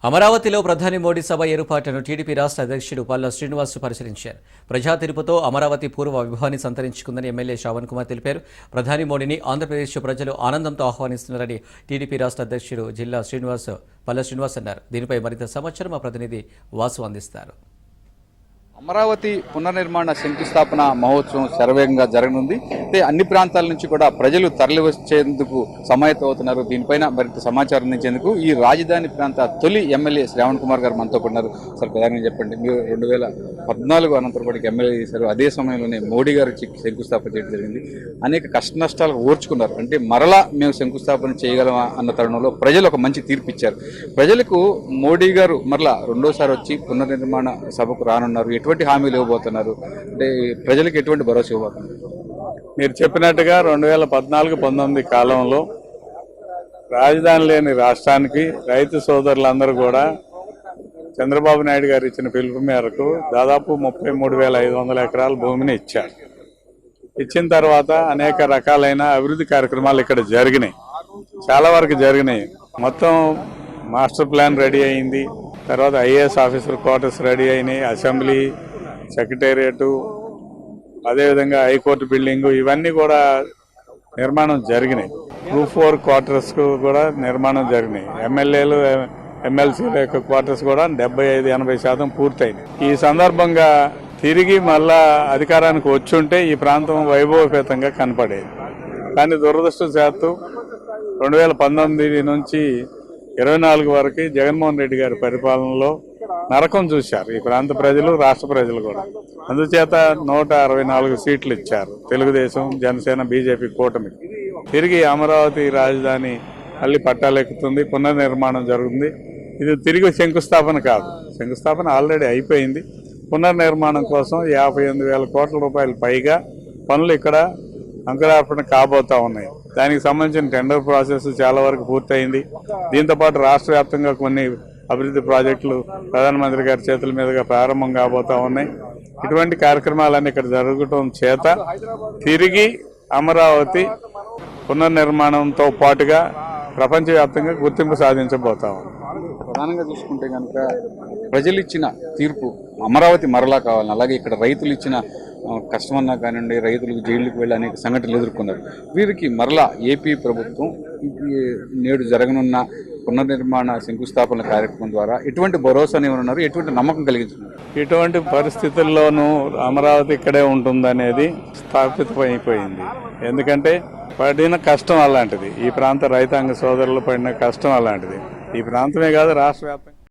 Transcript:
అమరావతిలో ప్రధాని మోడీ సభ ఏర్పాటును టీడీపీ రాష్ట్ర అధ్యక్షుడు పల్లా శ్రీనివాస్ పరిశీలించారు. ప్రజా తీర్పుతో అమరావతి పూర్వ వైభవాన్ని సంతరించుకుందని ఎమ్మెల్యే శ్రావణ్ కుమార్ తెలిపారు. ప్రధాని మోడీని ఆంధ్రప్రదేశ్ ప్రజలు ఆనందంతో ఆహ్వానిస్తున్నారని టీడీపీ రాష్ట్ర అధ్యక్షుడు పల్లా శ్రీనివాస్ అన్నారు. దీనిపై మరింత సమాచారం మా ప్రతినిధి వాసు అందిస్తారు. అమరావతి పునర్నిర్మాణ శంకుస్థాపన మహోత్సవం శరవేగంగా జరగనుంది. అయితే అన్ని ప్రాంతాల నుంచి కూడా ప్రజలు తరలివచ్చేందుకు సమాయత్తమవుతున్నారు. దీనిపైన మరింత సమాచారం అందించేందుకు ఈ రాజధాని ప్రాంత తొలి ఎమ్మెల్యే శ్రావణ్ కుమార్ గారు మనతో ఉన్నారు. సార్, ప్రధానంగా చెప్పండి, మీరు 2014 అనంతరపాటికి ఎమ్మెల్యే చేశారు. అదే సమయంలోనే మోడీ గారు శంకుస్థాపన చేయడం జరిగింది. అనేక కష్ట నష్టాలు ఓర్చుకున్నారు. అంటే మరలా మేము శంకుస్థాపన చేయగలమా అన్న తరుణంలో ప్రజలు ఒక మంచి తీర్పు ఇచ్చారు. ప్రజలకు మోడీ గారు మరలా రెండోసారి వచ్చి పునర్నిర్మాణ సభకు రానున్నారు. ఎటువంటి హామీలు ఇవ్వబోతున్నారు? అంటే ప్రజలకు ఎటువంటి భరోసా ఇవ్వబోతున్నారు? మీరు చెప్పినట్టుగా 2014-19 కాలంలో రాజధాని లేని రాష్ట్రానికి రైతు సోదరులందరూ కూడా చంద్రబాబు నాయుడు గారు ఇచ్చిన పిలుపు మేరకు దాదాపు 33,500 ఎకరాల భూమిని ఇచ్చారు. ఇచ్చిన తర్వాత అనేక రకాలైన అభివృద్ధి కార్యక్రమాలు ఇక్కడ జరిగినాయి, చాలా వరకు జరిగినాయి. మొత్తం మాస్టర్ ప్లాన్ రెడీ అయింది. తర్వాత ఐఏఎస్ ఆఫీసర్ క్వార్టర్స్ రెడీ అయినాయి, అసెంబ్లీ, సెక్రటేరియట్, అదేవిధంగా హైకోర్టు బిల్డింగు, ఇవన్నీ కూడా నిర్మాణం జరిగినాయి. గ్రూప్ 4 క్వార్టర్స్ కూడా నిర్మాణం జరిగినాయి. ఎమ్మెల్యేలు, ఎమ్మెల్సీల యొక్క క్వార్టర్స్ కూడా 75-80% పూర్తయినాయి. ఈ సందర్భంగా తిరిగి మళ్ళా అధికారానికి వచ్చుంటే ఈ ప్రాంతం వైభవపేతంగా కనపడేది. కానీ దురదృష్టవశాత్తు 2019 నుంచి 24 వరకు జగన్మోహన్ రెడ్డి గారి పరిపాలనలో నరకం చూశారు ఈ ప్రాంత ప్రజలు, రాష్ట్ర ప్రజలు కూడా. అందుచేత 164 సీట్లు ఇచ్చారు తెలుగుదేశం, జనసేన, బీజేపీ కూటమి. తిరిగి అమరావతి రాజధాని మళ్ళీ పట్టాలెక్కుతుంది, పునర్నిర్మాణం జరుగుతుంది. ఇది తిరిగి శంకుస్థాపన కాదు, శంకుస్థాపన ఆల్రెడీ అయిపోయింది. పునర్నిర్మాణం కోసం 58,000 కోట్ల రూపాయలు పైగా పనులు ఇక్కడ అంకురార్పణ కాబోతా ఉన్నాయి. దానికి సంబంధించిన టెండర్ ప్రాసెస్ చాలా వరకు పూర్తయింది. దీంతోపాటు రాష్ట్ర వ్యాప్తంగా కొన్ని అభివృద్ధి ప్రాజెక్టులు ప్రధానమంత్రి గారి చేతుల మీదుగా ప్రారంభం కాబోతా ఉన్నాయి. ఇటువంటి కార్యక్రమాలన్నీ ఇక్కడ జరగటం చేత తిరిగి అమరావతి పునర్నిర్మాణంతో పాటుగా ప్రపంచవ్యాప్తంగా గుర్తింపు సాధించబోతా ఉంది. ప్రధానంగా చూసుకుంటే కనుక ప్రజలు ఇచ్చిన తీర్పు అమరావతి మరలా కావాలని, అలాగే ఇక్కడ రైతులు ఇచ్చిన కష్టమన్నా కానివ్వండి, రైతులకు జైలుకు వెళ్ళి అనేక సంఘటనలు ఎదుర్కొన్నారు. వీరికి మరలా ఏపీ ప్రభుత్వం నేడు జరగనున్న పునర్నిర్మాణ శంకుస్థాపన కార్యక్రమం ద్వారా ఎటువంటి భరోసాని ఉన్నారు, ఎటువంటి నమ్మకం కలిగించున్నారు? ఇటువంటి పరిస్థితుల్లోనూ అమరావతి ఇక్కడే ఉంటుందనేది స్థాపితమైపోయింది. ఎందుకంటే పడిన కష్టం అలాంటిది, ఈ ప్రాంత రైతాంగ సోదరులు పడిన కష్టం అలాంటిది. ఈ ప్రాంతమే కాదు, రాష్ట్ర వ్యాప్తంగా